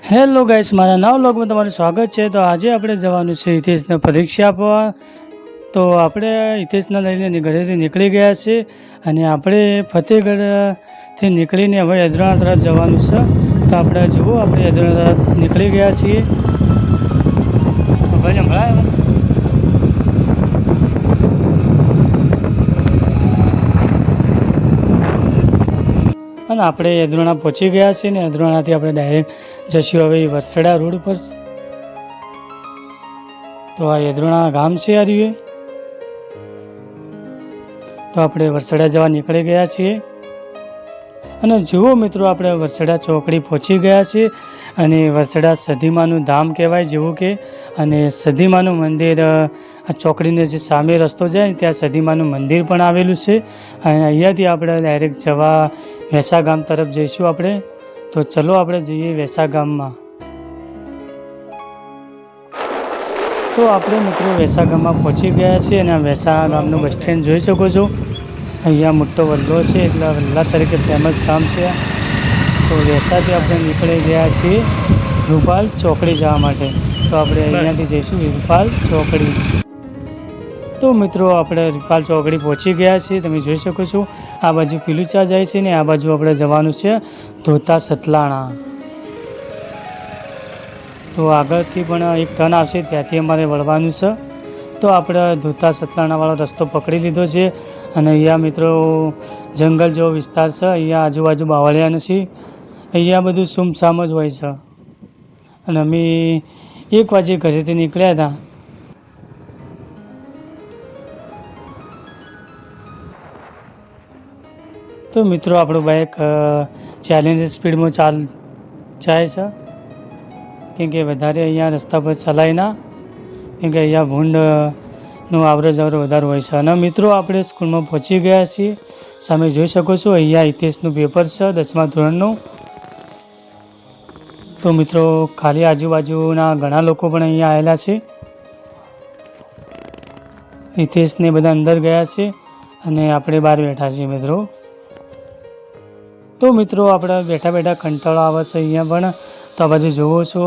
Hello guys, મારા નવા વ્લોગમાં તમારું સ્વાગત છે। તો આજે આપણે જવાનું છે હિતેશને પરીક્ષા આપવા। તો આપણે હિતેશને લઈને ઘરેથી નીકળી ગયા છે અને આપણે ફતેહગઢથી નીકળીને હવે યદુરાણા તરફ જવાનું છે। તો આપણે જુઓ, આપણે યદુરાણા તરફ નીકળી ગયા છીએ। ભાઈ સંભળાય અને આપણે યદુરાણા પહોંચી ગયા છીએ ને યદુરાણાથી આપણે ડાયરેક્ટ જઈશું હવે વરસડા રોડ પર। તો આ યદુરાણા ગામ છે આ રહ્યું। તો આપણે વરસડા જવા નીકળી ગયા છીએ અને જુઓ મિત્રો, આપણે વરસડા ચોકડી પહોંચી ગયા છીએ અને વરસડા સધીમાનું ધામ કહેવાય જેવું કે, અને સધીમાનું મંદિર આ ચોકડીને જે સામે રસ્તો જાય ત્યાં સધીમાનું મંદિર પણ આવેલું છે અને અહીંયાથી આપણે ડાયરેક્ટ જવા વેસા ગામ તરફ જઈશું આપણે। તો ચલો આપણે જઈએ વેસા ગામમાં। તો આપણે મિત્રો વેસા ગામમાં પહોંચી ગયા છીએ અને આ વેસા ગામનું બસ સ્ટેન્ડ જોઈ શકો છો। અહીંયા મોટો વલ્લો છે, એટલે વલ્લા તરીકે ફેમસ ગામ છે। તો વેસાથી આપણે નીકળી ગયા છીએ રૂપાલ ચોકડી જવા માટે। તો આપણે અહીંયાથી જઈશું રૂપાલ ચોકડી। તો મિત્રો, આપણે રૂપાલ ચોકડી પહોંચી ગયા છીએ। તમે જોઈ શકો છો આ બાજુ પીલુચા જાય છે ને આ બાજુ આપણે જવાનું છે ધોતા સતલાણા। તો આગળથી પણ એક ટર્ન આવશે, ત્યાંથી અમારે વળવાનું છે। તો આપણે ધોતા સતલાણાવાળો રસ્તો પકડી લીધો છે અને અહીંયા મિત્રો જંગલ જેવો વિસ્તાર છે। અહીંયા આજુબાજુ બાવળિયા નથી, અહીંયા બધું સુમસામ જ હોય છે। અને અમે 1 વાગે ઘરેથી નીકળ્યા હતા। તો મિત્રો, આપણું બાઇક ચેલેન્જ સ્પીડમાં જાય છે, કેમ કે વધારે અહીંયા રસ્તા પર ચલાય ના, કેમ કે અહીંયા ભૂંડનો આવરો જવરો વધારે હોય છે। અને મિત્રો, આપણે સ્કૂલમાં પહોંચી ગયા છીએ। સામે જોઈ શકો છો અહીંયા હિતેશનું પેપર છે 10મા ધોરણનું। તો મિત્રો, ખાલી આજુબાજુના ઘણા લોકો પણ અહીંયા આવેલા છે। હિતેશને બધા અંદર ગયા છે અને આપણે બહાર બેઠા છીએ મિત્રો। તો મિત્રો, આપણે બેઠા બેઠા કંટાળો આવે છે અહીંયા પણ। તો આ બાજુ જોવો છો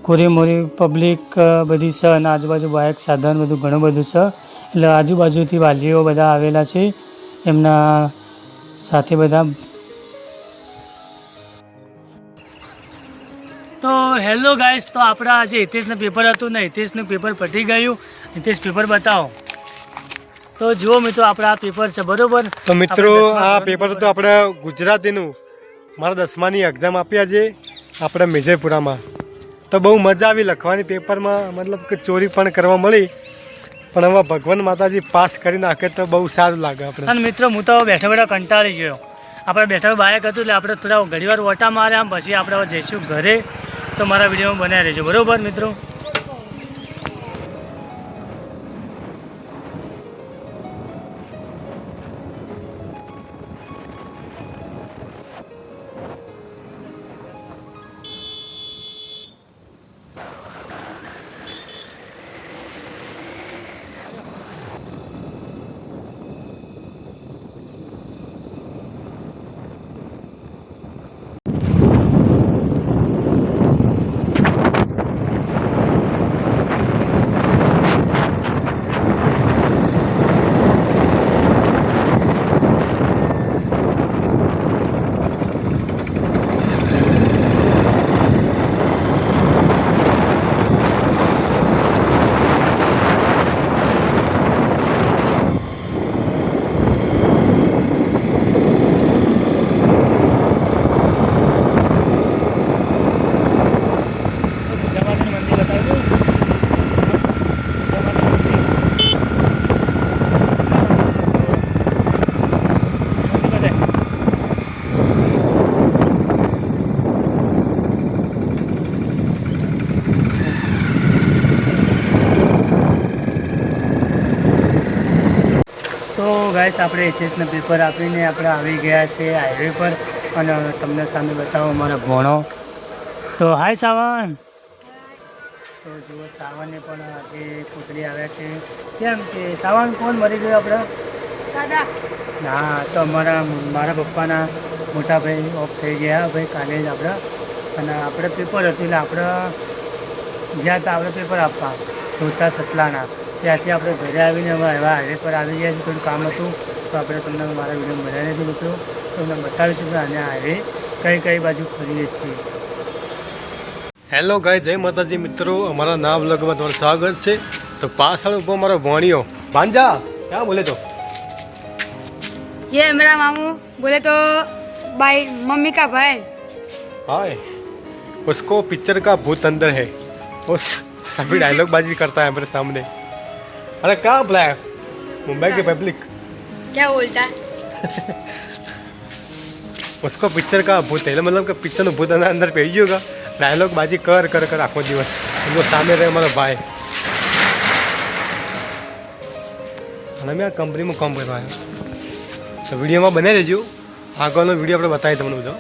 કોરી મોરી પબ્લિક બધી છે અને આજુબાજુ બાઇક સાધન બધું ઘણું બધું છે। એટલે આજુબાજુથી વાલીઓ બધા આવેલા છે, એમના સાથે બધા। તો હેલો ગાઈસ, તો આપણા આજે હિતેશનું પેપર હતું ને હિતેશનું પેપર પતી ગયું। હિતેશ પેપર બતાવો। તો જુઓ મિત્રો, આપણે આ પેપર છે બરોબર। તો મિત્રો, આ પેપર તો આપણે ગુજરાતીનું મારા 10માની એક્ઝામ આપી આજે આપણે મેજરપુરામાં। તો બહુ મજા આવી લખવાની પેપરમાં, મતલબ કે ચોરી પણ કરવા મળી, પણ હવે ભગવાન માતાજી પાસ કરી નાખે તો બહુ સારું લાગે આપણે। અને મિત્રો, હું તો બેઠા બેઠા કંટાળી ગયો। આપણે બેઠા બાઇક હતું એટલે આપણે થોડા ઘડીવાર ઓટા માર્યા, પછી આપણે હવે જઈશું ઘરે। તો મારા વિડીયોમાં બનાવી રહેજો બરાબર મિત્રો। તો ગાઈસ, આપણે હિતેશના પેપર આપીને આપણે આવી ગયા છે હાઈવે પર અને તમને સામે બતાવો મારા ભોણો। તો હાય સાવન। તો જુઓ, સાવનને પણ આજે પુતળી આવ્યા છે। કેમ કે સાવન કોણ મરી ગયો આપણે? દાદા। ના, તો મારા પપ્પાના મોટા ભાઈ ઓફ થઈ ગયા ભાઈ, કાલે જ આપણા અને આપણે પેપર હતું એટલે આપણે ગયા હતા આપણે પેપર આપવા ધોતા સતલાના. ત્યાંથી આપણે ઘરે આવીને હવે એવા હાઈવે પર આવી ગયા છીએ. થોડું કામ હતું તો આપણે તમને મારા વિડીયો બનાવી નથી મિત્રો. તમને બતાવીશું કે આને હાઈવે કઈ કઈ બાજુ ફરીએ છીએ. હેલો ગાય, જય માતાજી મિત્રો, અમારા નામ વ્લોગમાં તમારું સ્વાગત છે. તો પાછળ ઉભો મારો ભણિયો ભાંજા, ક્યાં બોલે તો? ये मेरा मामू बोले तो भाई मम्मी का भाई. हाय, उसको पिक्चर का भूत अंदर है, वो सभी डायलॉग बाजी करता है मेरे सामने. अरे क्या बुलाया मुंबई के पब्लिक? क्या बोलता है? उसको पिक्चर का भूत है, मतलब કે પિક્ચરનું ભૂત અંદર પડી ગયું કે ડાયલોગ બાજી કર કર કર આખો દિવસ. એનો સામે રહે મારો ભાઈ. અને મેં આ કંપનીમાં કામ કરવા આવ્યો. તો વિડીયોમાં બને રહેજો, આગળનો વિડીયો આપણે બતાવીએ તમને બધો.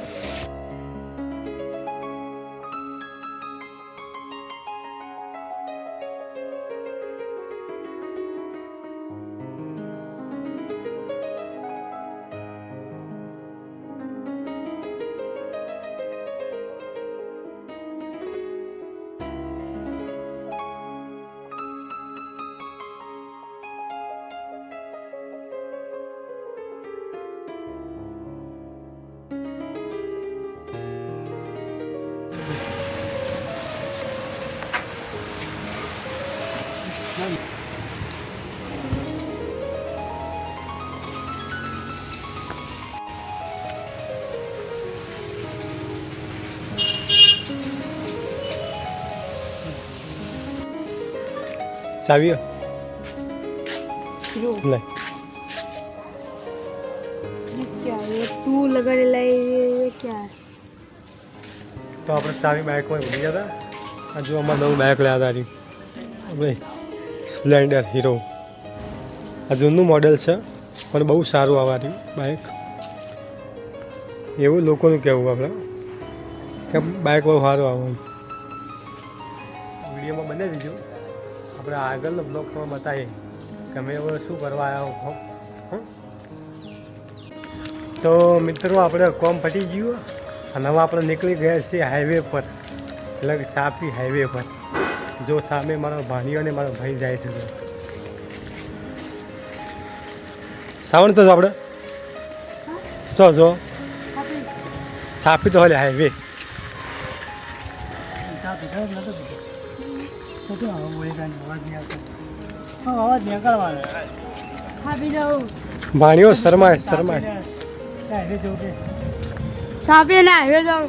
ચાવીઓ લે. क्या ये टू लगा ले ये क्या है? તો આપણે ચાવી બાઇકમાં ભૂલી ગયા હતા. આ જો અમારે નવું બાઇક લેવા હતા રહ્યું આપણે સ્પ્લેન્ડર હીરો. આ જૂનું મોડેલ છે પણ બહુ સારું આવવા રહ્યું બાઇક. એવું લોકોનું કહેવું આપણે કે બાઇક બહુ સારું આવે. વિડીયોમાં બને દીજો, આપણે આગળનો બ્લોગમાં બતાવીએ કે અમે હવે શું કરવા આવ્યા હો. તો મિત્રો આપણે કોમ પટી ગયું અને હવે આપણે નીકળી ગયા છીએ હાઈવે પર, એટલે કે સાપી હાઈવે પર. જો સામે મારો ભાણીઓ અને મારો ભાઈ જાય છે. સાવણ તો આપણે જો છાપી તો હાલે હાઈવે. અવાજ નીકળવાનો. हाँ भी जाओ. ભાણીઓ શરમાય. साफे ना हो जाओ.